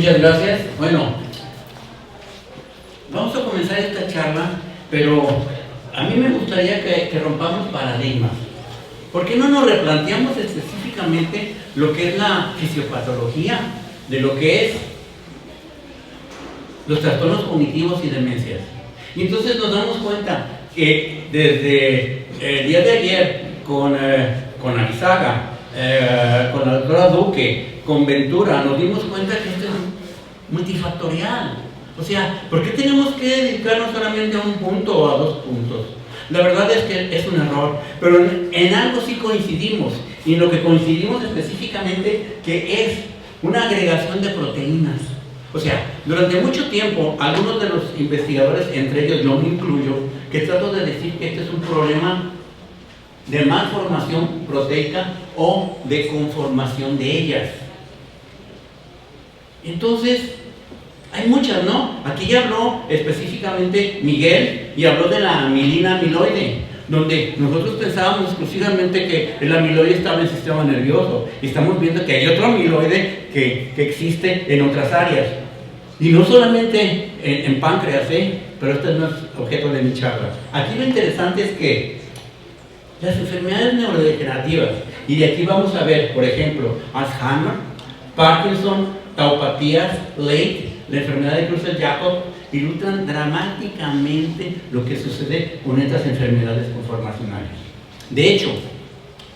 Muchas gracias. Bueno, vamos a comenzar esta charla, pero a mí me gustaría que rompamos paradigmas. ¿Por qué no nos replanteamos específicamente lo que es la fisiopatología de lo que es los trastornos cognitivos y demencias? Y entonces nos damos cuenta que desde el día de ayer con Arizaga, con la doctora Duque, con Ventura, nos dimos cuenta que esto es multifactorial. O sea, ¿por qué tenemos que dedicarnos solamente a un punto o a dos puntos? La verdad es que es un error, pero en algo sí coincidimos, y en lo que coincidimos específicamente que es una agregación de proteínas. O sea, durante mucho tiempo, algunos de los investigadores, entre ellos yo me incluyo, que trato de decir que este es un problema de malformación proteica o de conformación de ellas. Entonces, hay muchas, ¿no? Aquí ya habló específicamente Miguel y habló de la mielina amiloide, donde nosotros pensábamos exclusivamente que el amiloide estaba en el sistema nervioso, y estamos viendo que hay otro amiloide que existe en otras áreas. Y no solamente en páncreas, pero este no es objeto de mi charla. Aquí lo interesante es que las enfermedades neurodegenerativas, y de aquí vamos a ver, por ejemplo, Alzheimer, Parkinson, taupatías, Leigh, la enfermedad de Creutzfeldt-Jakob, ilustran dramáticamente lo que sucede con estas enfermedades conformacionales. De hecho,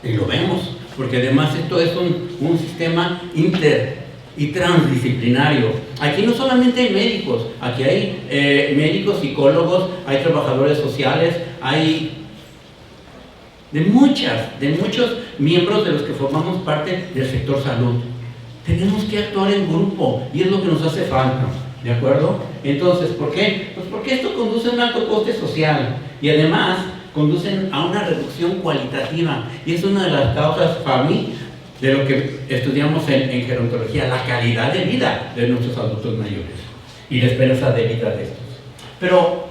y lo vemos, porque además esto es un sistema y transdisciplinario. Aquí no solamente hay médicos, aquí hay médicos, psicólogos, hay trabajadores sociales, hay de muchos miembros de los que formamos parte del sector salud. Tenemos que actuar en grupo, y es lo que nos hace falta, ¿de acuerdo? Entonces, ¿por qué? Pues porque esto conduce a un alto coste social, y además conducen a una reducción cualitativa, y es una de las causas, para mí, de lo que estudiamos en gerontología, la calidad de vida de nuestros adultos mayores y la esperanza de vida de estos. Pero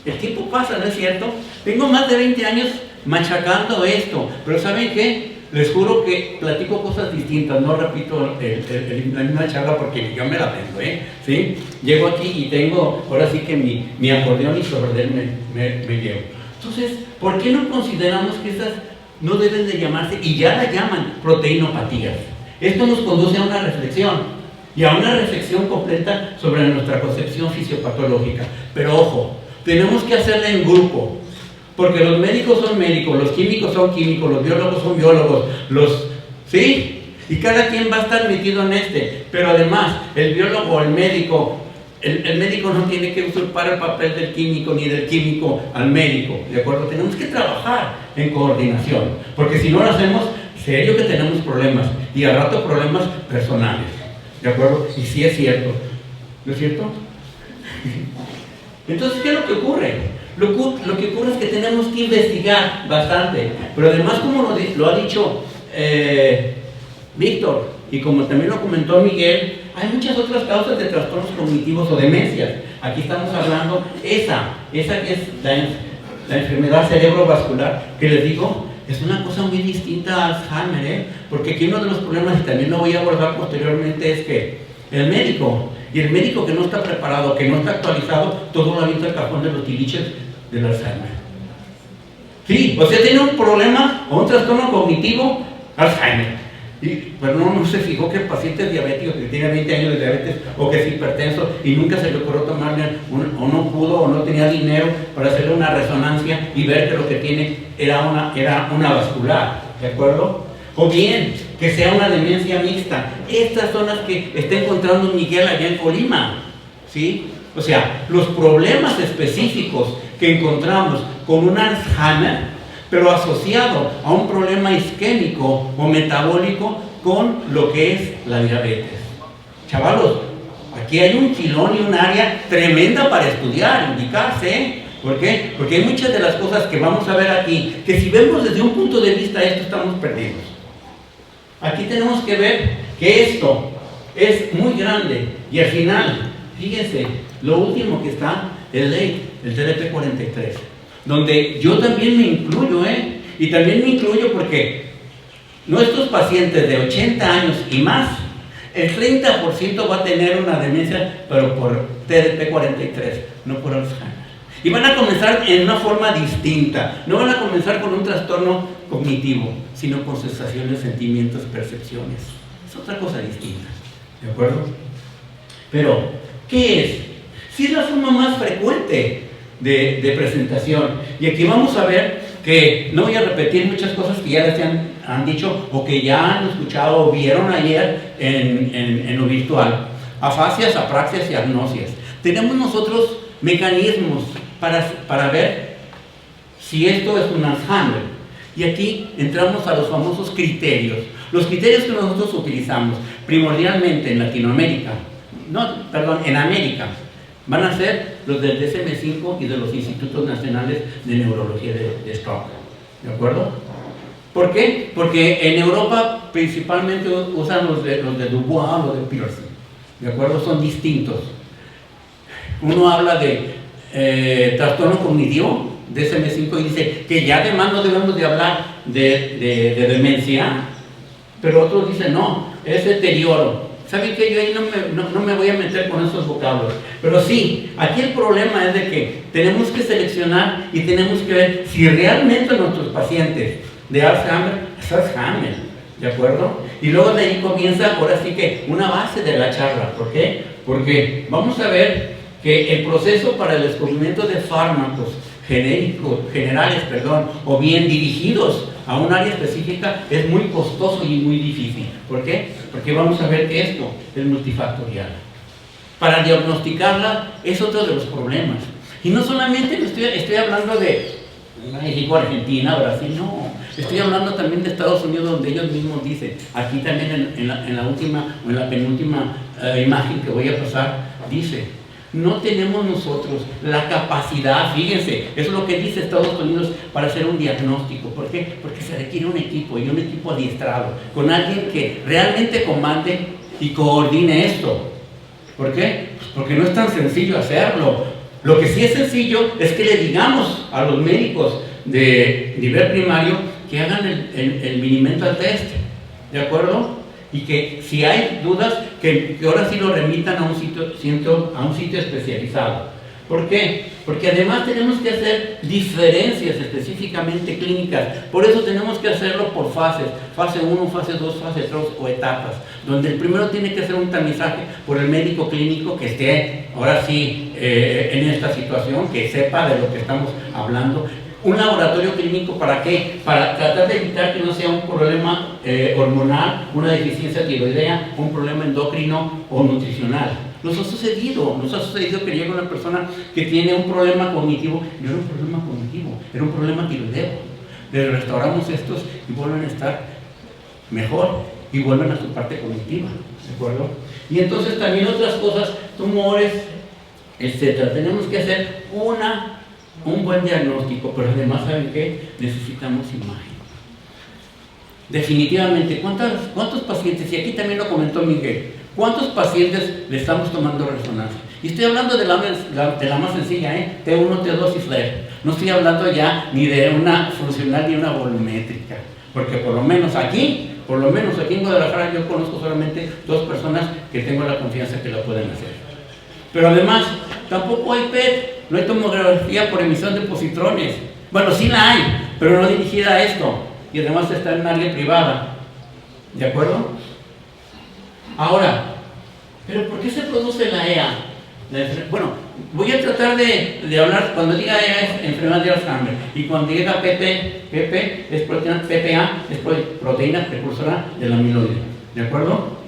el tiempo pasa, ¿no es cierto? Tengo más de 20 años machacando esto, pero ¿saben qué? Les juro que platico cosas distintas, no repito la misma charla porque yo me la tengo, ¿sí? Llego aquí y tengo, ahora sí que mi acordeón, y sobre él me llevo. Entonces, ¿por qué no consideramos que estas no deben de llamarse, y ya la llaman, proteinopatías? Esto nos conduce a una reflexión, y a una reflexión completa sobre nuestra concepción fisiopatológica. Pero ojo, tenemos que hacerla en grupo, porque los médicos son médicos, los químicos son químicos, los biólogos son biólogos, ¿sí? Y cada quien va a estar metido en pero además, el biólogo, el médico no tiene que usurpar el papel del químico, ni del químico al médico, ¿de acuerdo? Tenemos que trabajar en coordinación, porque si no lo hacemos, serio que tenemos problemas, y al rato problemas personales, ¿de acuerdo? Y sí es cierto, ¿no es cierto? Entonces, ¿qué es lo que ocurre? Lo que ocurre es que tenemos que investigar bastante, pero además, como lo ha dicho Víctor, y como también lo comentó Miguel, hay muchas otras causas de trastornos cognitivos o demencias. Aquí estamos hablando esa que es la enfermedad cerebrovascular, que les digo, es una cosa muy distinta a Alzheimer, porque aquí uno de los problemas, y también lo voy a abordar posteriormente, es que el médico que no está preparado, que no está actualizado, todo lo avienta al cajón de los tiliches del Alzheimer. Sí, o sea, tiene un problema o un trastorno cognitivo, Alzheimer. Pero no se fijó que el paciente es diabético, que tiene 20 años de diabetes, o que es hipertenso, y nunca se le ocurrió tomarle, o no pudo, o no tenía dinero para hacerle una resonancia y ver que lo que tiene era una vascular, ¿de acuerdo? O bien, que sea una demencia mixta. Estas son las que está encontrando Miguel allá en Colima, ¿sí? O sea, los problemas específicos que encontramos con un Alzheimer, pero asociado a un problema isquémico o metabólico con lo que es la diabetes. Chavalos, aquí hay un filón y un área tremenda para estudiar, indicarse, ¿Por qué? Porque hay muchas de las cosas que vamos a ver aquí, que si vemos desde un punto de vista esto, estamos perdidos. Aquí tenemos que ver que esto es muy grande, y al final, fíjense, lo último que está, el Leigh, el TDP-43, donde yo también me incluyo, y también me incluyo porque nuestros pacientes de 80 años y más El 30% va a tener una demencia, pero por TDP-43, no por Alzheimer. Y van a comenzar en una forma distinta. No van a comenzar con un trastorno cognitivo, sino con sensaciones, sentimientos, percepciones. Es otra cosa distinta. ¿De acuerdo? Pero, ¿qué es? Sí es la forma más frecuente de presentación. Y aquí vamos a ver que no voy a repetir muchas cosas que ya les han dicho o que ya han escuchado o vieron ayer en lo virtual. Afasias, apraxias y agnosias. Tenemos nosotros mecanismos para ver si esto es un Alzheimer. Y aquí entramos a los famosos criterios. Los criterios que nosotros utilizamos primordialmente en Latinoamérica, en América, van a ser los del DSM-5 y de los Institutos Nacionales de Neurología de Stroke. ¿De acuerdo? ¿Por qué? Porque en Europa principalmente usan los de Dubois o los de Pearson. ¿De acuerdo? Son distintos. Uno habla de trastorno cognitivo, DSM-5, y dice que ya además no debemos de hablar de demencia, pero otros dicen no, es deterioro. ¿Saben qué? Yo ahí no me voy a meter con esos vocablos. Pero sí, aquí el problema es de que tenemos que seleccionar y tenemos que ver si realmente nuestros pacientes de Alzheimer es Alzheimer, ¿de acuerdo? Y luego de ahí comienza, ahora sí que, una base de la charla. ¿Por qué? Porque vamos a ver que el proceso para el descubrimiento de fármacos generales, o bien dirigidos a un área específica es muy costoso y muy difícil. ¿Por qué? Porque vamos a ver que esto es multifactorial. Para diagnosticarla es otro de los problemas. Y no solamente estoy hablando de México, Argentina, Brasil, no. Estoy hablando también de Estados Unidos, donde ellos mismos dicen, aquí también en la última o en la penúltima imagen que voy a pasar, dice: no tenemos nosotros la capacidad, fíjense, eso es lo que dice Estados Unidos, para hacer un diagnóstico. ¿Por qué? Porque se requiere un equipo, y un equipo adiestrado, con alguien que realmente comande y coordine esto. ¿Por qué? Pues porque no es tan sencillo hacerlo. Lo que sí es sencillo es que le digamos a los médicos de nivel primario que hagan el Mini-Mental Test, ¿de acuerdo? Y que si hay dudas, que ahora sí lo remitan a un sitio especializado. ¿Por qué? Porque además tenemos que hacer diferencias específicamente clínicas. Por eso tenemos que hacerlo por fases: fase 1, fase 2, fase 3 o etapas, donde el primero tiene que hacer un tamizaje por el médico clínico que esté ahora sí en esta situación, que sepa de lo que estamos hablando. Un laboratorio clínico, ¿para qué? Para tratar de evitar que no sea un problema hormonal, una deficiencia tiroidea, un problema endocrino o nutricional. Nos ha sucedido que llega una persona que tiene un problema cognitivo. No era un problema cognitivo, era un problema tiroideo. Le restauramos estos y vuelven a estar mejor y vuelven a su parte cognitiva, ¿de acuerdo? Y entonces también otras cosas, tumores, etcétera. Tenemos que hacer un buen diagnóstico, pero además, ¿saben qué? Necesitamos imagen. Definitivamente, ¿cuántos pacientes? Y aquí también lo comentó Miguel, ¿cuántos pacientes le estamos tomando resonancia? Y estoy hablando de la más sencilla, T1, T2 y FLAIR. No estoy hablando ya ni de una funcional ni una volumétrica, porque por lo menos aquí en Guadalajara yo conozco solamente 2 personas que tengo la confianza que la pueden hacer. Pero además, tampoco hay PET, no hay tomografía por emisión de positrones. Bueno, sí la hay, pero no dirigida a esto. Y además está en un área privada. ¿De acuerdo? Ahora, ¿pero por qué se produce la EA? Bueno, voy a tratar de hablar, cuando diga EA es enfermedad de Alzheimer, y cuando diga PP es proteína, PPA es proteína precursora del amiloide. ¿De acuerdo?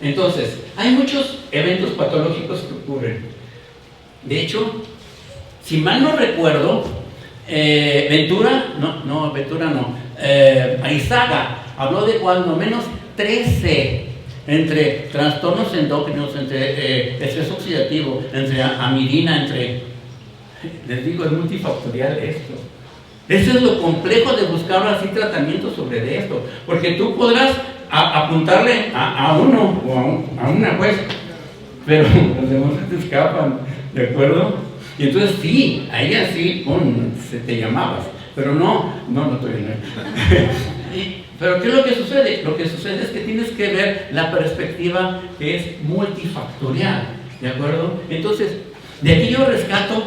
Entonces, hay muchos eventos patológicos que ocurren. De hecho, si mal no recuerdo, Arizaga habló de cuando menos 13 entre trastornos endocrinos, entre estrés oxidativo, entre amidina, les digo, es multifactorial esto. Eso es lo complejo de buscar así tratamientos sobre esto, porque tú podrás apuntarle a uno o a una, pues, pero los demás se te escapan, ¿de acuerdo? Y entonces sí, a ella sí, se te llamabas, pero no estoy bien. Pero ¿qué es lo que sucede? Lo que sucede es que tienes que ver la perspectiva que es multifactorial, ¿de acuerdo? Entonces, de aquí yo rescato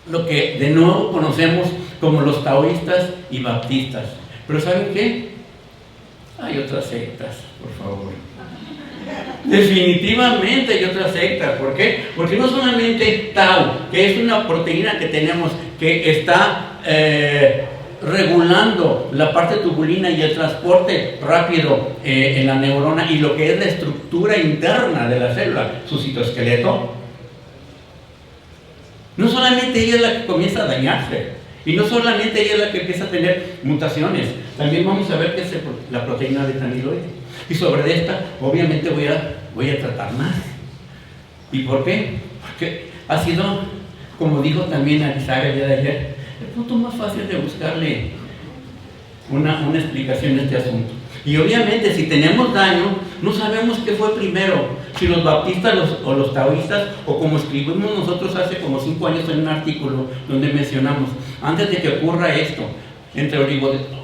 lo que de nuevo conocemos como los taoístas y baptistas. Pero ¿saben qué? Hay otras sectas, por favor. Definitivamente hay otras sectas. ¿Por qué? Porque no solamente Tau, que es una proteína que tenemos que está regulando la parte tubulina y el transporte rápido en la neurona y lo que es la estructura interna de la célula, su citoesqueleto. No solamente ella es la que comienza a dañarse, y no solamente ella es la que empieza a tener mutaciones, también vamos a ver qué es la proteína beta-amiloide. Y sobre esta, obviamente, voy a tratar más. ¿Y por qué? Porque ha sido, como dijo también Alisaga el día de ayer, el punto más fácil de buscarle una explicación a este asunto. Y obviamente, si tenemos daño, no sabemos qué fue primero, si los baptistas o los taoístas, o como escribimos nosotros hace como 5 años en un artículo donde mencionamos, antes de que ocurra esto, entre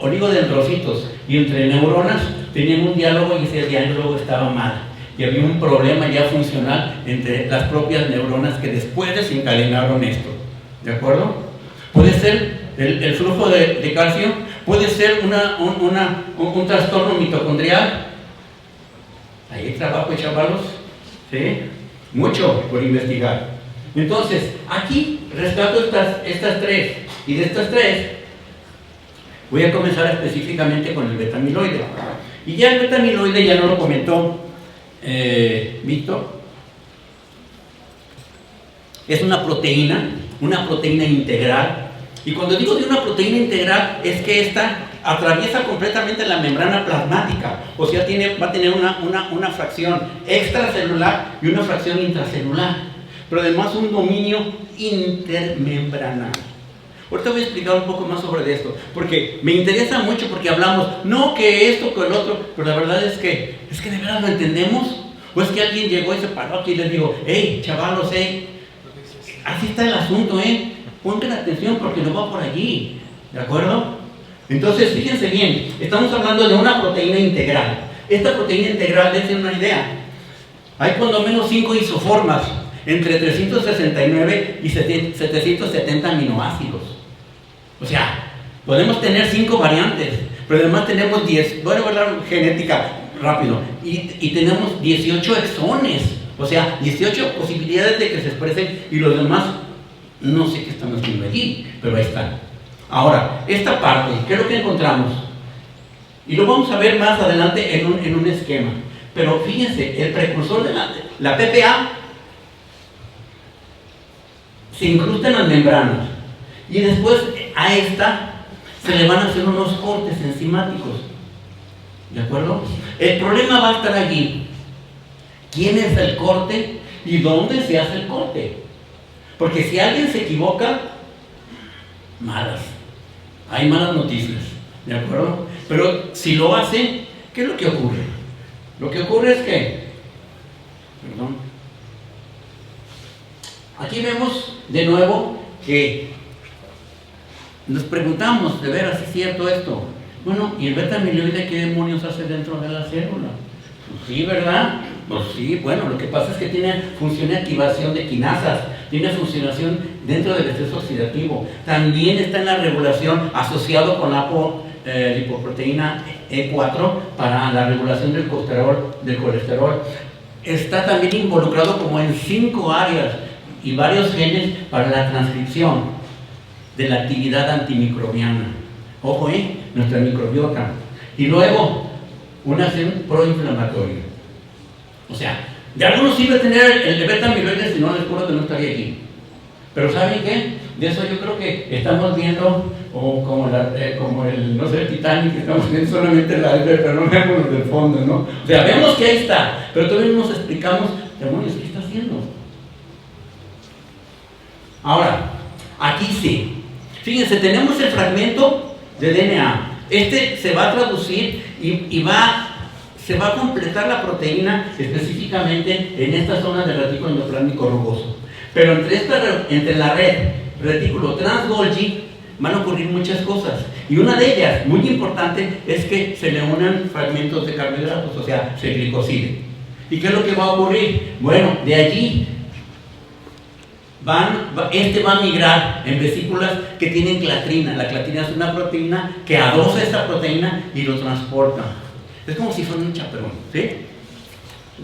oligodendrocitos y entre neuronas, tenían un diálogo y ese diálogo estaba mal. Y había un problema ya funcional entre las propias neuronas que después desencadenaron esto. ¿De acuerdo? Puede ser el flujo de calcio, puede ser un trastorno mitocondrial. Ahí hay trabajo, chavalos, ¿sí? Mucho por investigar. Entonces, aquí rescato estas tres, y de estas tres voy a comenzar específicamente con el beta-amiloide. Y ya el beta-amiloide ya no lo comentó Víctor. Es una proteína integral. Y cuando digo de una proteína integral, es que esta atraviesa completamente la membrana plasmática. O sea, va a tener una fracción extracelular y una fracción intracelular. Pero además un dominio intermembranal. Ahorita voy a explicar un poco más sobre esto, porque me interesa mucho, porque hablamos, no que esto, que el otro, pero la verdad es que de verdad lo entendemos. O es que alguien llegó y se paró aquí y les digo, hey, chavalos, así está el asunto, pongan atención porque no va por allí, ¿de acuerdo? Entonces, fíjense bien, estamos hablando de una proteína integral. Esta proteína integral, dense una idea, hay cuando menos 5 isoformas, entre 369 y 770 aminoácidos. O sea, podemos tener 5 variantes, pero además tenemos 10, voy a hablar genética rápido, y tenemos 18 exones, o sea, 18 posibilidades de que se expresen, y los demás, no sé qué estamos viendo allí, pero ahí están. Ahora, esta parte, ¿qué es lo que encontramos? Y lo vamos a ver más adelante en un esquema. Pero fíjense, el precursor de la PPA se incrusta en las membranas y después a esta se le van a hacer unos cortes enzimáticos. ¿De acuerdo? El problema va a estar allí. ¿Quién es el corte y dónde se hace el corte? Porque si alguien se equivoca, hay malas noticias. ¿De acuerdo? Pero si lo hace, ¿qué es lo que ocurre? Lo que ocurre es que, aquí vemos de nuevo que nos preguntamos, ¿de veras es cierto esto? Bueno, ¿y el beta-amiloide qué demonios hace dentro de la célula? Pues sí, ¿verdad? Pues sí, bueno, lo que pasa es que tiene función de activación de quinasas, tiene funcionación dentro del estrés oxidativo, también está en la regulación asociado con la lipoproteína E4 para la regulación del colesterol. Está también involucrado como en 5 áreas y varios genes para la transcripción de la actividad antimicrobiana. Ojo, nuestra microbiota. Y luego, una acción proinflamatoria. O sea, de algo nos sirve tener el beta-amiloide, si no les juro que no estaría aquí. Pero ¿saben qué? De eso yo creo que estamos viendo, o como el, no sé, el Titanic, que estamos viendo solamente la iceberg, pero no vemos los del fondo, ¿no? O sea, vemos que ahí está, pero todavía no nos explicamos, demonios, ¿qué está haciendo? Ahora, aquí sí. Fíjense, tenemos el fragmento de DNA. Este se va a traducir y se va a completar la proteína específicamente en esta zona del retículo endoplasmático rugoso. Pero entre la red retículo trans-Golgi van a ocurrir muchas cosas. Y una de ellas, muy importante, es que se le unan fragmentos de carbohidratos, o sea, se glicoside. ¿Y qué es lo que va a ocurrir? Bueno, de allí va a migrar en vesículas que tienen clatrina. La clatrina es una proteína que adosa esta proteína y lo transporta. Es como si fuera un chaperón, ¿sí?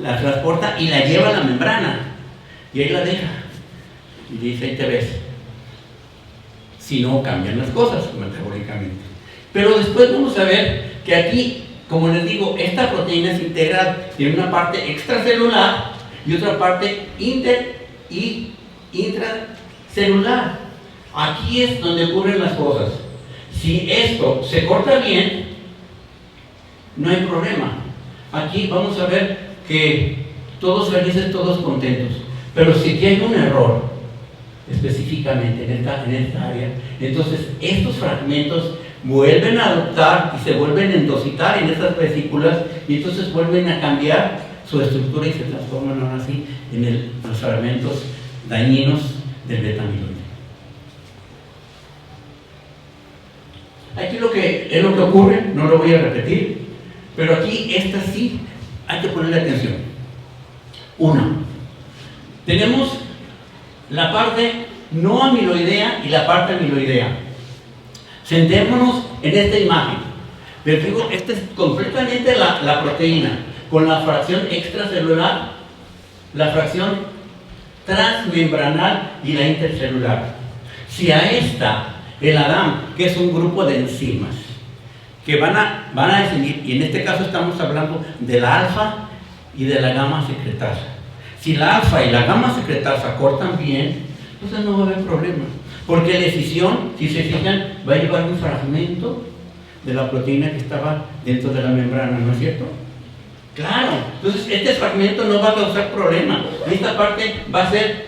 La transporta y la lleva a la membrana. Y ahí la deja. Y dice, ahí te ves. Si no cambian las cosas metabólicamente. Pero después vamos a ver que aquí, como les digo, esta proteína se integra, tiene una parte extracelular y otra parte intracelular. Aquí es donde ocurren las cosas. Si esto se corta bien, no hay problema. Aquí vamos a ver que todos felices, todos contentos. Pero si aquí hay un error, específicamente en esta área, entonces estos fragmentos vuelven a adoptar y se vuelven a endositar en estas vesículas y entonces vuelven a cambiar su estructura y se transforman ahora sí en los fragmentos dañinos del beta-amiloide. Aquí es lo que ocurre, no lo voy a repetir, pero aquí esta sí hay que ponerle atención. Una, tenemos la parte no amiloidea y la parte amiloidea. Sentémonos en esta imagen. Les digo, esta es completamente la proteína, con la fracción extracelular, la fracción transmembranal y la intercelular. Si a esta, el ADAM, que es un grupo de enzimas, que van a definir, y en este caso estamos hablando de la alfa y de la gamma secretasa. Si la alfa y la gamma secretasa cortan bien, entonces no va a haber problema. Porque la escisión, si se fijan, va a llevar un fragmento de la proteína que estaba dentro de la membrana, ¿no es cierto? Claro, entonces este fragmento no va a causar problema. Esta parte va a ser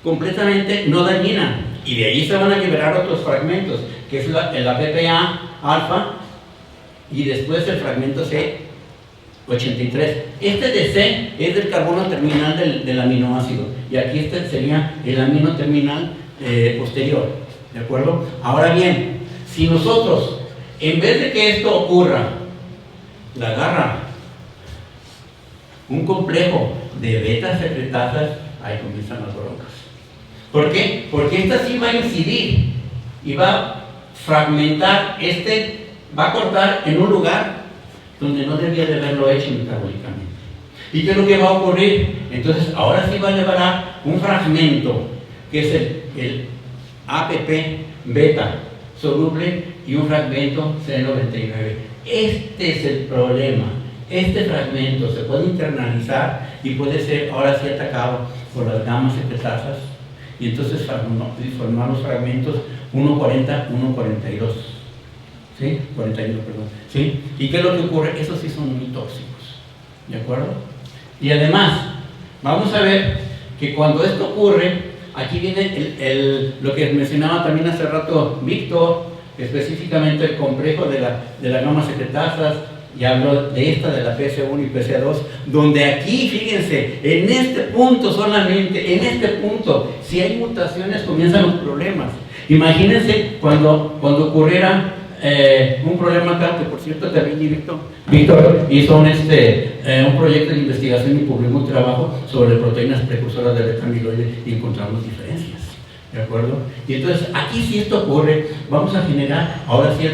completamente no dañina. Y de ahí se van a liberar otros fragmentos, que es la PPA alfa y después el fragmento C83. Este de C es del carbono terminal del aminoácido y aquí este sería el amino terminal posterior, ¿de acuerdo? Ahora bien, si nosotros, en vez de que esto ocurra, la agarra un complejo de beta secretasas, ahí comienzan las broncas. ¿Por qué? Porque esta sí va a incidir y va a fragmentar, va a cortar en un lugar donde no debía de haberlo hecho metabólicamente. ¿Y qué es lo que va a ocurrir? Entonces, ahora sí va a liberar un fragmento, que es el APP beta soluble y un fragmento C99. Este es el problema. Este fragmento se puede internalizar y puede ser ahora sí atacado por las gamas secretasas y entonces formar los fragmentos 140, 142. ¿Sí? 41, perdón. ¿Sí? ¿Y qué es lo que ocurre? Esos sí son muy tóxicos. ¿De acuerdo? Y además, vamos a ver que cuando esto ocurre, aquí viene lo que mencionaba también hace rato Víctor, específicamente el complejo de la gamma secretasas, y hablo de esta, de la PC1 y PC2, donde aquí, fíjense, en este punto solamente, en este punto, si hay mutaciones comienzan los problemas. Imagínense cuando ocurriera un problema acá, que por cierto también Víctor hizo un proyecto de investigación y publicó un trabajo sobre proteínas precursoras de beta-amiloide y encontramos diferencias, ¿de acuerdo? Y entonces aquí si esto ocurre, vamos a generar ahora sí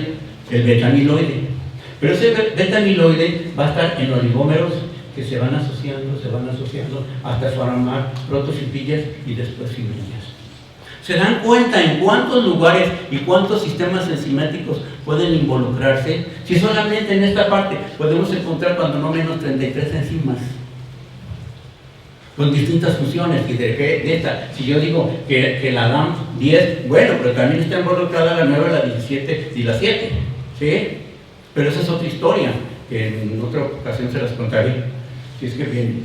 el beta-amiloide. Pero ese beta-amiloide va a estar en oligómeros que se van asociando hasta formar protofibrillas y después fibrillas. ¿Se dan cuenta en cuántos lugares y cuántos sistemas enzimáticos pueden involucrarse? Si solamente en esta parte podemos encontrar cuando no menos 33 enzimas con distintas funciones. Y de esta, si yo digo que la DAM 10, bueno, pero también está involucrada la 9, la 17 y la 7, ¿sí? Pero esa es otra historia, que en otra ocasión se las contaré, si es que viene.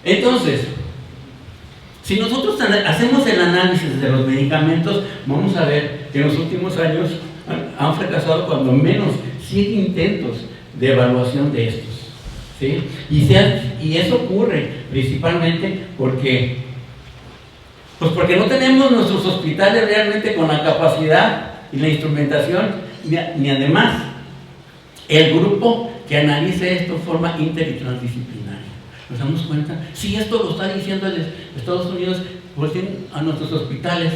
Entonces, si nosotros hacemos el análisis de los medicamentos, vamos a ver que en los últimos años han fracasado cuando menos 100 intentos de evaluación de estos, ¿sí? Y eso ocurre principalmente porque Pues porque no tenemos nuestros hospitales realmente con la capacidad y la instrumentación, ni además el grupo que analice esto en forma inter y transdisciplinaria. ¿Nos damos cuenta? Si esto lo está diciendo Estados Unidos, pues a nuestros hospitales,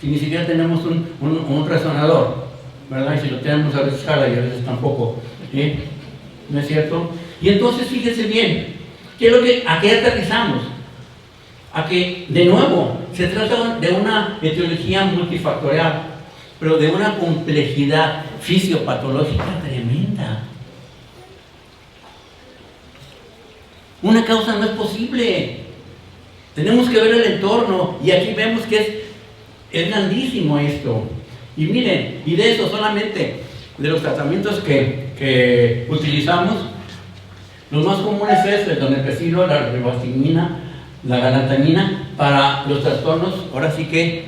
si ni siquiera tenemos un resonador, ¿verdad? Y si lo tenemos a veces jala y a veces tampoco, ¿no es cierto? Y entonces fíjense bien, ¿a qué aterrizamos? A que, de nuevo, se trata de una etiología multifactorial, pero de una complejidad fisiopatológica tremenda. Una causa no es posible. Tenemos que ver el entorno, y aquí vemos que es grandísimo esto. Y miren, y de eso solamente, de los tratamientos que utilizamos, los más comunes es el donepezilo, la ribostimina, la galantamina, para los trastornos, ahora sí que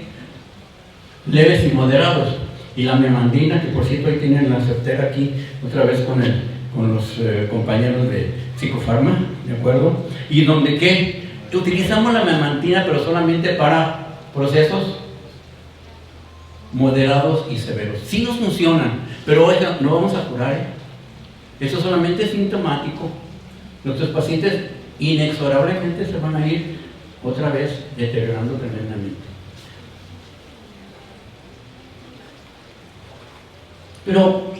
leves y moderados, y la memandina, que por cierto hoy tienen la certera aquí, otra vez con los compañeros de psicofarma, ¿de acuerdo? Y donde que utilizamos la memandina, pero solamente para procesos moderados y severos. Sí nos funcionan, pero oiga, no vamos a curar, eso solamente es sintomático. Nuestros pacientes inexorablemente se van a ir otra vez deteriorando tremendamente. Pero,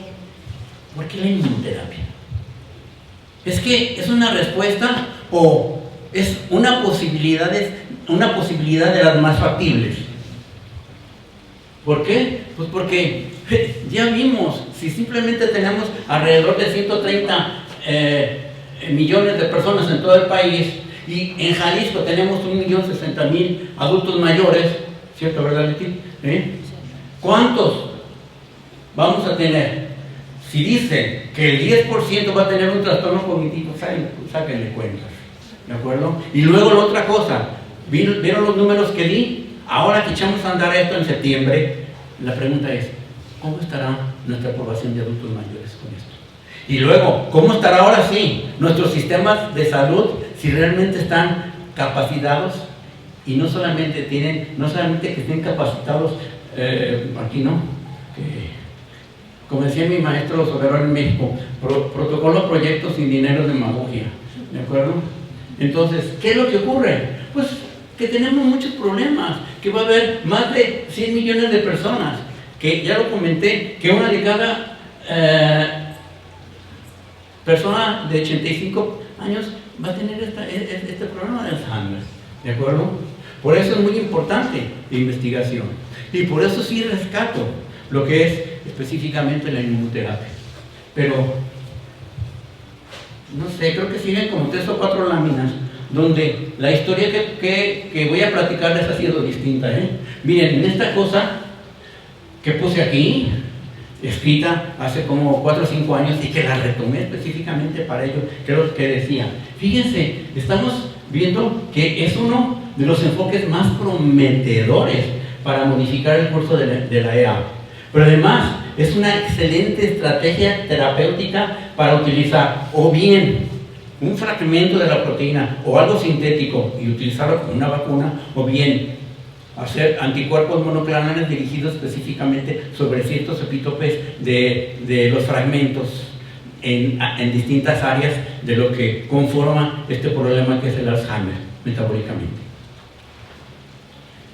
¿por qué la inmunoterapia? ¿Es que es una respuesta o es una posibilidad de las más factibles? ¿Por qué? Pues porque ya vimos, si simplemente tenemos alrededor de 130 millones de personas en todo el país, y en Jalisco tenemos 1.060.000 adultos mayores, ¿cierto, verdad, Leti? ¿Cuántos vamos a tener? Si dice que el 10% va a tener un trastorno cognitivo, sáquenle cuentas, ¿de acuerdo? Y luego la otra cosa, ¿vieron los números que di? Ahora que echamos a andar esto en septiembre, la pregunta es, ¿cómo estará nuestra población de adultos mayores con esto? Y luego, ¿cómo estará ahora sí nuestros sistemas de salud, si realmente están capacitados? Y no solamente que estén capacitados, aquí no, como decía mi maestro Soberón en México, protocolo, proyectos sin dinero, demagogia, ¿de acuerdo? Entonces, ¿qué es lo que ocurre? Pues que tenemos muchos problemas, que va a haber más de 100 millones de personas, que ya lo comenté, que una de cada persona de 85 años va a tener este problema de Alzheimer, ¿de acuerdo? Por eso es muy importante la investigación, y por eso sí rescato lo que es específicamente la inmunoterapia. Pero, no sé, creo que siguen como 3 o 4 láminas, donde la historia que voy a platicarles ha sido distinta, Miren, en esta cosa que puse aquí, escrita hace como 4 o 5 años, y que la retomé específicamente para ello, creo que decía, fíjense, estamos viendo que es uno de los enfoques más prometedores para modificar el curso de la EA, pero además es una excelente estrategia terapéutica para utilizar o bien un fragmento de la proteína o algo sintético y utilizarlo como una vacuna, o bien hacer anticuerpos monoclonales dirigidos específicamente sobre ciertos epítopes de los fragmentos en distintas áreas de lo que conforma este problema que es el Alzheimer metabólicamente.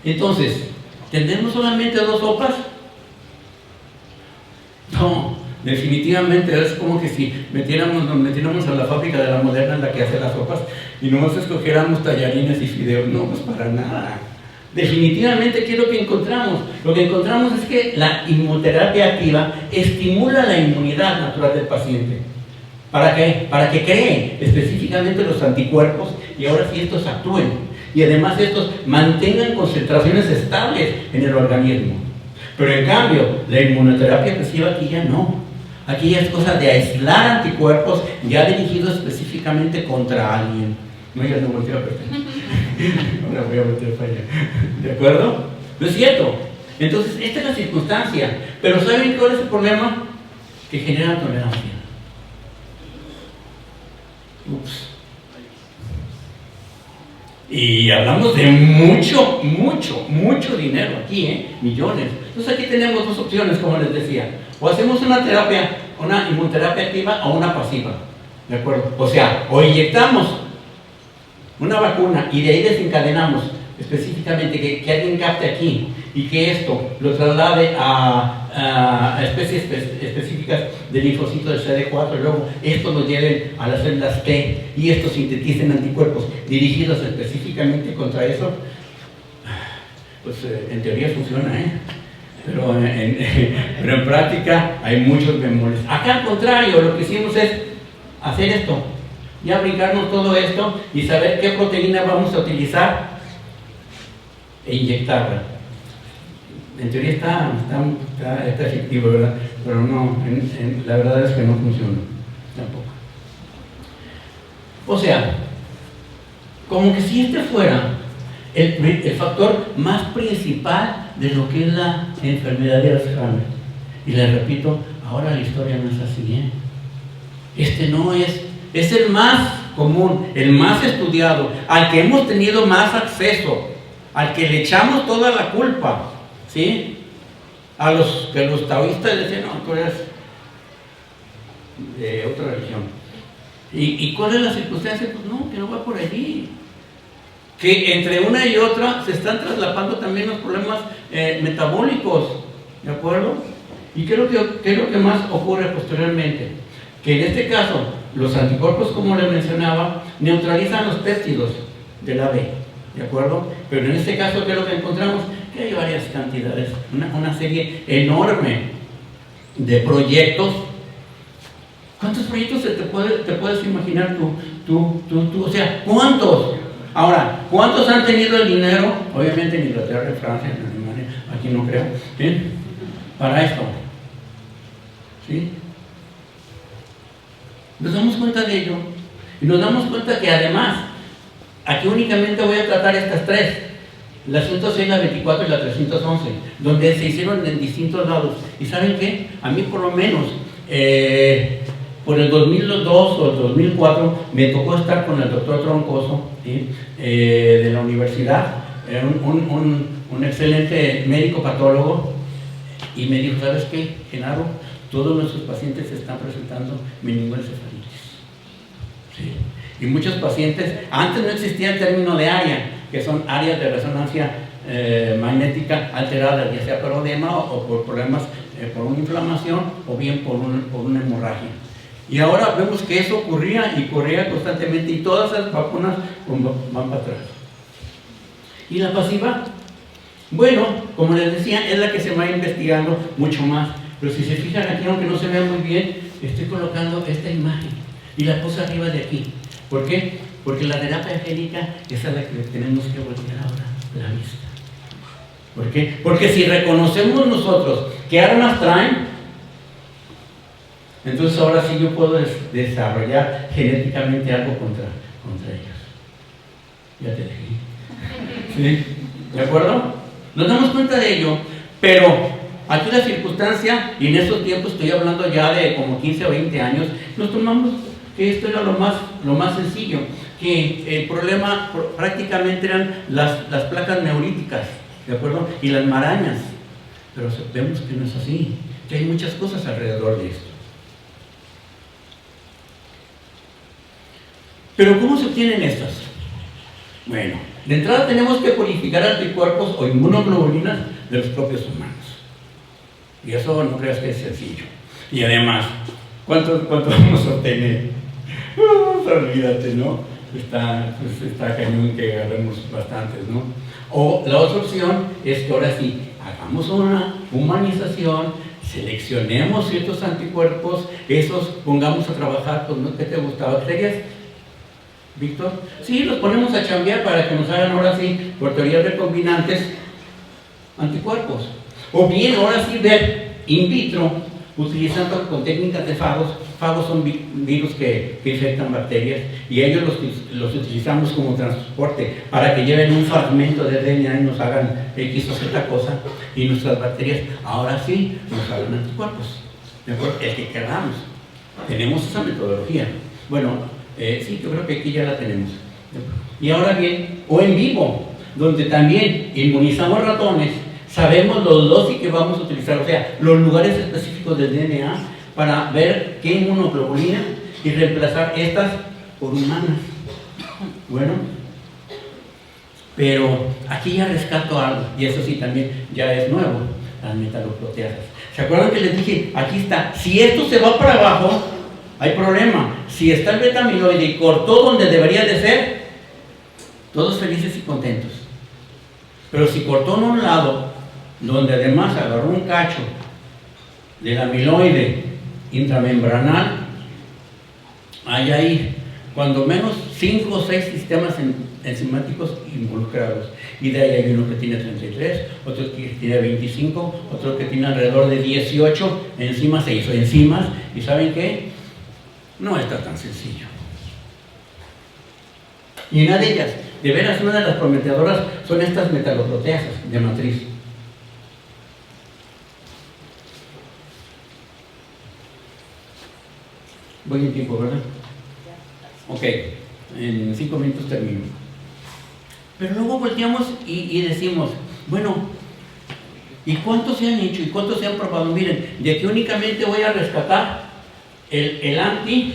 Entonces, ¿tendremos solamente 2 sopas? No, definitivamente es como que si nos metiéramos a la fábrica de la Moderna, en la que hace las sopas, y nomás escogiéramos tallarines y fideos. No, pues para nada. Definitivamente, ¿qué es lo que encontramos? Lo que encontramos es que la inmunoterapia activa estimula la inmunidad natural del paciente. ¿Para qué? Para que cree específicamente los anticuerpos, y ahora sí estos actúen, y además estos mantengan concentraciones estables en el organismo. Pero en cambio, la inmunoterapia pasiva aquí ya no. Aquí ya es cosa de aislar anticuerpos ya dirigidos específicamente contra alguien. No, ya no volteo a ver. Ahora voy a voltear para allá. ¿De acuerdo? ¿No es cierto? Entonces, esta es la circunstancia. Pero ¿saben cuál es el problema? Que genera tolerancia. Ups. Y hablamos de mucho dinero aquí, millones. Entonces aquí tenemos dos opciones, como les decía. O hacemos una terapia, una inmunoterapia activa o una pasiva. ¿De acuerdo? O sea, o inyectamos una vacuna y de ahí desencadenamos específicamente que alguien capte aquí y que esto lo traslade a especies específicas de linfocitos de CD4 y luego esto lo lleven a las células T y esto sinteticen anticuerpos dirigidos específicamente contra eso, pues en teoría funciona, pero en práctica hay muchos bemoles. Acá al contrario, lo que hicimos es hacer esto, ya brincarnos todo esto y saber qué proteína vamos a utilizar e inyectarla. En teoría está efectivo, ¿verdad? Pero no, la verdad es que no funciona tampoco. O sea, como que si este fuera el factor más principal de lo que es la enfermedad de Alzheimer. Y les repito, ahora la historia no es así, Este no es el más común, el más estudiado, al que hemos tenido más acceso, al que le echamos toda la culpa, ¿sí? A los que los taoístas decían, no, tú eres de otra religión. ¿Y cuál es la circunstancia? Pues no, que no va por allí. Que entre una y otra se están traslapando también los problemas metabólicos, ¿de acuerdo? ¿Y qué es lo que más ocurre posteriormente? Que en este caso, los anticuerpos, como les mencionaba, neutralizan los péptidos de la B, ¿de acuerdo? Pero en este caso, ¿qué es lo que encontramos? Que hay varias cantidades, una serie enorme de proyectos. ¿Cuántos proyectos te puedes imaginar tú? O sea, ¿cuántos? Ahora, ¿cuántos han tenido el dinero? Obviamente en Inglaterra, en Francia, en Alemania, aquí no creo, ¿sí? Para esto, ¿sí? Nos damos cuenta de ello y nos damos cuenta que además, aquí únicamente voy a tratar estas tres, la 106, la 24 y la 311, donde se hicieron en distintos lados. ¿Y saben qué? A mí por lo menos, por el 2002 o el 2004, me tocó estar con el doctor Troncoso, ¿sí? De la universidad, un excelente médico patólogo, y me dijo, ¿sabes qué, Genaro? Todos nuestros pacientes están presentando meningoencefalitis. ¿Sí? Y muchos pacientes, antes no existía el término de área, que son áreas de resonancia magnética alteradas, ya sea por edema o por problemas, por una inflamación o bien por una hemorragia. Y ahora vemos que eso ocurría y corría constantemente y todas las vacunas van para atrás. ¿Y la pasiva? Bueno, como les decía, es la que se va investigando mucho más. Pero si se fijan aquí, aunque no se vea muy bien, estoy colocando esta imagen y la puse arriba de aquí. ¿Por qué? Porque la terapia génica es a la que tenemos que volver ahora la vista. ¿Por qué? Porque si reconocemos nosotros qué armas traen, entonces ahora sí yo puedo desarrollar genéticamente algo contra ellos. Ya te dejé. ¿Sí? ¿De acuerdo? Nos damos cuenta de ello, pero aquí la circunstancia, y en estos tiempos estoy hablando ya de como 15 o 20 años, nos tomamos que esto era lo más sencillo, que el problema prácticamente eran las placas neuríticas, ¿de acuerdo? Y las marañas, pero vemos que no es así, que hay muchas cosas alrededor de esto. Pero ¿cómo se obtienen estas? Bueno, de entrada tenemos que purificar anticuerpos o inmunoglobulinas de los propios humanos. Y eso no creas que es sencillo. Y además, ¿cuánto vamos a obtener? Olvídate, ¿no? Está cañón que agarremos bastantes, ¿no? O la otra opción es que ahora sí, hagamos una humanización, seleccionemos ciertos anticuerpos, esos pongamos a trabajar con ¿no? ¿Qué te gusta? ¿Bacterias? ¿Víctor? Sí, los ponemos a chambear para que nos hagan ahora sí, por teorías recombinantes, anticuerpos. O bien, ahora sí, ver in vitro, utilizando con técnicas de fagos. Fagos son virus que infectan bacterias y ellos los utilizamos como transporte para que lleven un fragmento de DNA y nos hagan X o Z cosa y nuestras bacterias ahora sí nos hagan anticuerpos. ¿De acuerdo? El que queramos. Tenemos esa metodología. Bueno, sí, yo creo que aquí ya la tenemos. Y ahora bien, o en vivo, donde también inmunizamos ratones, sabemos los dosis que vamos a utilizar, o sea, los lugares específicos del DNA para ver qué inmunoglobulina y reemplazar estas por humanas. Bueno, pero aquí ya rescato algo, y eso sí también ya es nuevo, las metaloproteasas. ¿Se acuerdan que les dije? Aquí está, si esto se va para abajo, hay problema. Si está el beta-amiloide y cortó donde debería de ser, todos felices y contentos. Pero si cortó en un lado, donde además agarró un cacho del amiloide intramembranal, hay ahí cuando menos 5 o 6 sistemas enzimáticos involucrados. Y de ahí hay uno que tiene 33, otro que tiene 25, otro que tiene alrededor de 18 enzimas, se hizo enzimas. ¿Y saben qué? No está tan sencillo. Y una de ellas, de veras, una de las prometedoras son estas metaloproteasas de matriz. Voy en tiempo, ¿verdad? Ok, en 5 minutos termino. Pero luego volteamos y decimos, bueno, ¿y cuántos se han hecho? ¿Y cuántos se han probado? Miren, de aquí únicamente voy a rescatar el anti,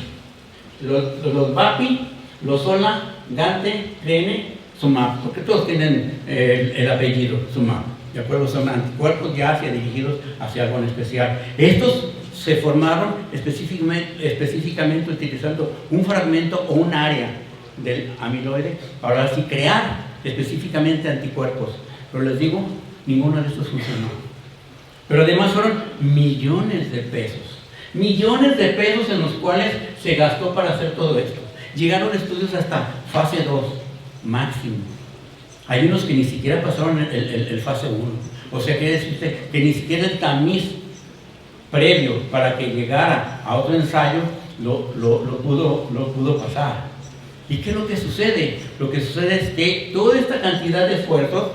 los VAPI, los SOLA, GANTE, CRN, SUMAP, porque todos tienen el apellido SUMAP, ¿de acuerdo? Son anticuerpos ya dirigidos hacia algo en especial. Estos se formaron específicamente utilizando un fragmento o un área del amiloide para así crear específicamente anticuerpos. Pero les digo, ninguno de estos funcionó. Pero además fueron millones de pesos en los cuales se gastó para hacer todo esto. Llegaron estudios hasta fase 2 máximo. Hay unos que ni siquiera pasaron el fase 1. O sea, quiere decirte que ni siquiera el tamiz previo para que llegara a otro ensayo lo pudo pasar. ¿Y qué es lo que sucede? Lo que sucede es que toda esta cantidad de esfuerzos,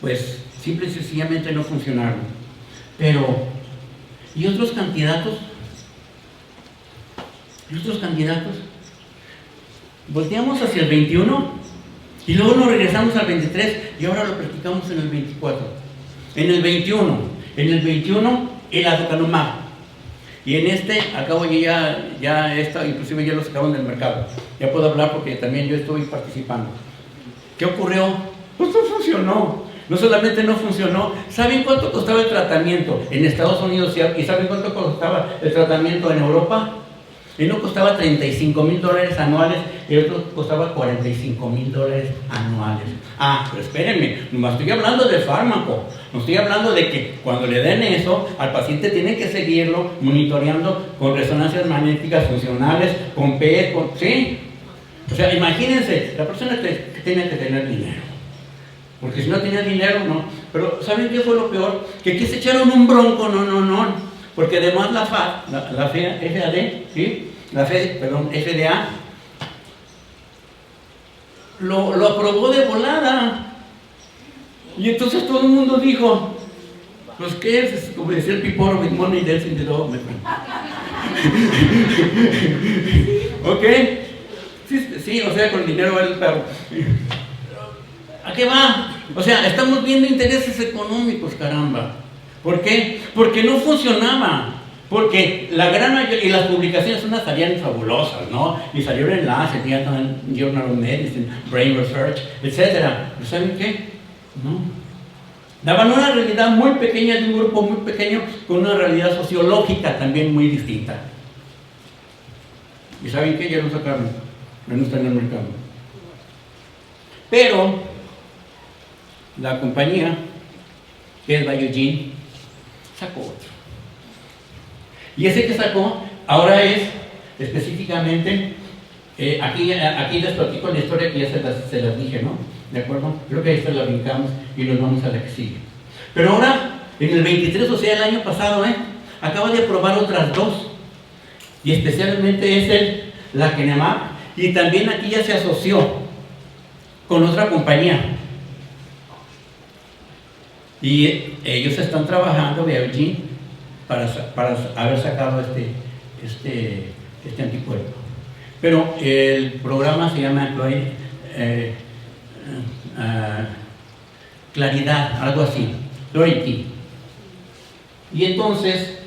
pues simple y sencillamente no funcionaron. Pero, ¿y otros candidatos? Volteamos hacia el 21 y luego nos regresamos al 23 y ahora lo practicamos en el 24. En el 21, el aducanumab. Y en este, acabo ya esta, inclusive ya lo sacaron del mercado. Ya puedo hablar porque también yo estoy participando. ¿Qué ocurrió? Pues no funcionó. No solamente no funcionó, ¿saben cuánto costaba el tratamiento en Estados Unidos? ¿Y saben cuánto costaba el tratamiento en Europa? Uno costaba $35,000 anuales y el otro costaba $45,000 anuales. Ah, pero espérenme, no estoy hablando del fármaco, no estoy hablando de que cuando le den eso, al paciente tiene que seguirlo monitoreando con resonancias magnéticas funcionales, con PET, ¿sí? O sea, imagínense, la persona que tiene que tener dinero. Porque si no tenía dinero, no. Pero ¿saben qué fue lo peor? Que aquí se echaron un bronco, no. Porque además la FAD, ¿sí? FDA, lo aprobó de volada. Y entonces todo el mundo dijo, pues ¿qué es? Como decía el Piporo, with money there's in the dog, my friend. ¿Ok? Sí, o sea, con el dinero va el perro. ¿A qué va? O sea, estamos viendo intereses económicos, caramba. ¿Por qué? Porque no funcionaba. Porque la gran mayoría, y las publicaciones unas salían fabulosas, ¿no? Y salió en Lancet, Journal of Medicine, Brain Research, etc. ¿Pero saben qué? No. Daban una realidad muy pequeña de un grupo muy pequeño con una realidad sociológica también muy distinta. ¿Y saben qué? Ya lo sacaron. Ya no está en el mercado. Pero la compañía, que es Biogen, sacó otro. Y ese que sacó ahora es específicamente, aquí les platico la historia que ya se las dije, ¿no? ¿De acuerdo? Creo que ahí se la brincamos y nos vamos a la que sigue. Pero ahora, en el 23, o sea, el año pasado, acaba de aprobar otras 2. Y especialmente es la Kenemab, y también aquí ya se asoció con otra compañía. Y ellos están trabajando, Biogen, para haber sacado este anticuerpo. pero el programa se llama Claridad, algo así, Clarity. Y entonces,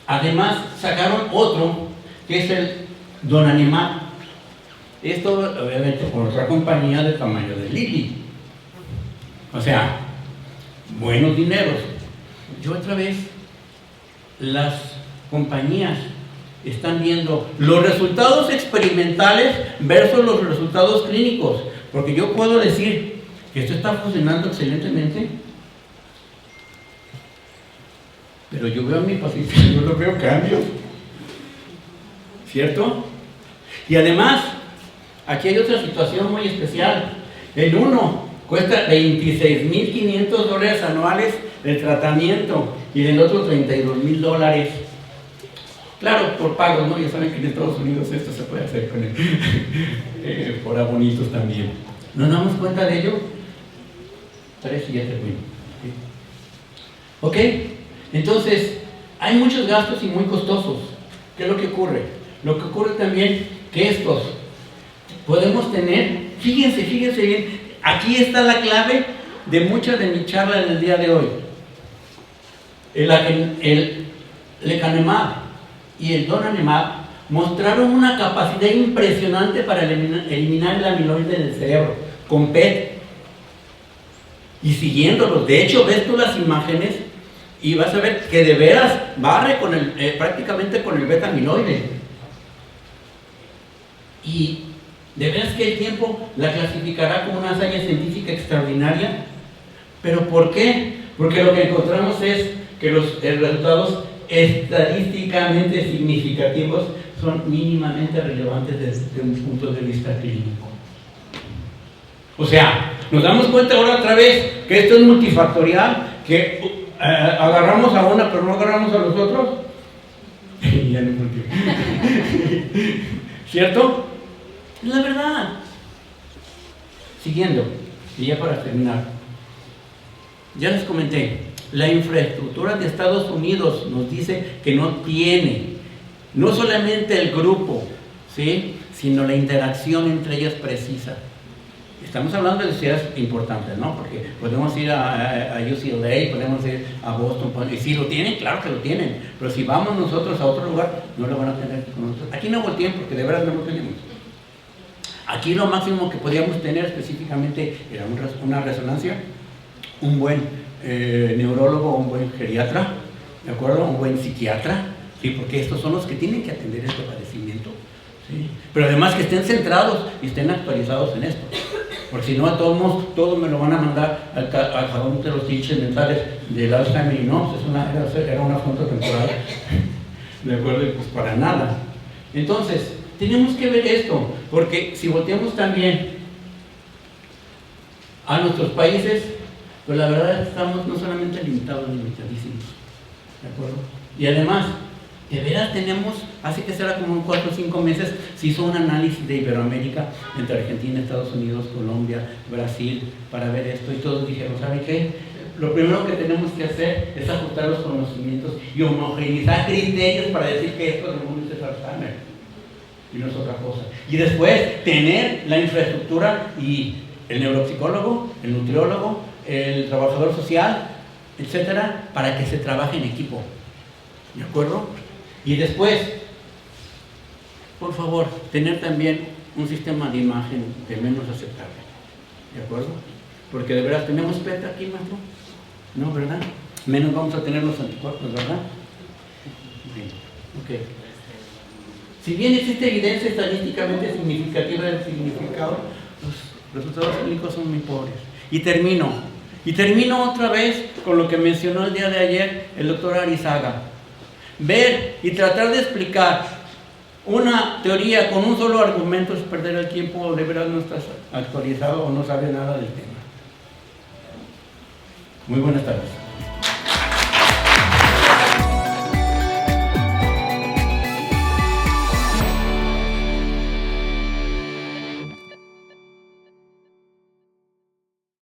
además sacaron otro, que es el Donanemab. Esto obviamente por otra compañía del tamaño de Lilly. O sea, buenos dineros. Yo otra vez, las compañías están viendo los resultados experimentales versus los resultados clínicos. Porque yo puedo decir que esto está funcionando excelentemente, pero yo veo a mi paciente y yo no veo cambios. ¿Cierto? Y además, aquí hay otra situación muy especial. El uno cuesta $26,500 anuales el tratamiento y el otro $32,000. Claro, por pagos, ¿no? Ya saben que en Estados Unidos esto se puede hacer con por abonitos también. ¿Nos damos cuenta de ello? 3 y ya termino. ¿Ok? Entonces, hay muchos gastos y muy costosos. ¿Qué es lo que ocurre? Lo que ocurre también que estos podemos tener, fíjense bien, aquí está la clave de mucha de mi charla del día de hoy. El lecanemab y el donanemab mostraron una capacidad impresionante para eliminar el amiloide del cerebro con PET. Y siguiéndolos, de hecho ves tú las imágenes y vas a ver que de veras barre con prácticamente con el beta amiloide. Y de veras que el tiempo la clasificará como una hazaña científica extraordinaria. ¿Pero por qué? Porque lo que encontramos es que los resultados estadísticamente significativos son mínimamente relevantes desde un punto de vista clínico. O sea, nos damos cuenta ahora otra vez que esto es multifactorial, que agarramos a una pero no agarramos a los otros. Ya no ¿cierto? Es la verdad. Siguiendo, y ya para terminar, ya les comenté, la infraestructura de Estados Unidos nos dice que no tiene, no solamente el grupo, ¿sí?, sino la interacción entre ellas precisa. Estamos hablando de ciudades importantes, ¿no? Porque podemos ir a UCLA, podemos ir a Boston, y si lo tienen, claro que lo tienen, pero si vamos nosotros a otro lugar, no lo van a tener con nosotros. Aquí no volteen porque de verdad no lo tenemos. Aquí lo máximo que podíamos tener específicamente era una resonancia, un buen neurólogo, un buen geriatra, ¿de acuerdo? Un buen psiquiatra, ¿sí? Porque estos son los que tienen que atender este padecimiento, ¿sí? Pero además que estén centrados y estén actualizados en esto. Porque si no, a todos me lo van a mandar al jabón de los clichés mentales del Alzheimer, y no, pues era una fuente temporal, ¿de acuerdo? Y pues para nada. Entonces, tenemos que ver esto, porque si volteamos también a nuestros países, pues la verdad estamos no solamente limitados, limitadísimos, ¿de acuerdo? Y además, de veras tenemos, hace que será como 4 o 5 meses, se hizo un análisis de Iberoamérica entre Argentina, Estados Unidos, Colombia, Brasil, para ver esto, y todos dijeron, ¿saben qué? Lo primero que tenemos que hacer es ajustar los conocimientos y homogeneizar criterios para decir que esto del mundo es Alzheimer, y no es otra cosa. Y después, tener la infraestructura y el neuropsicólogo, el nutriólogo, el trabajador social, etcétera, para que se trabaje en equipo, ¿de acuerdo? Y después, por favor, tener también un sistema de imagen de menos aceptable, ¿de acuerdo? Porque de veras tenemos PET aquí, maestro, ¿no, verdad? Menos vamos a tener los anticuerpos, ¿verdad? Bien, ok. Si bien existe evidencia estadísticamente significativa del significado, los resultados clínicos son muy pobres. Y termino otra vez con lo que mencionó el día de ayer el doctor Arizaga. Ver y tratar de explicar una teoría con un solo argumento es perder el tiempo, de verdad no estás actualizado o no sabes nada del tema. Muy buenas tardes.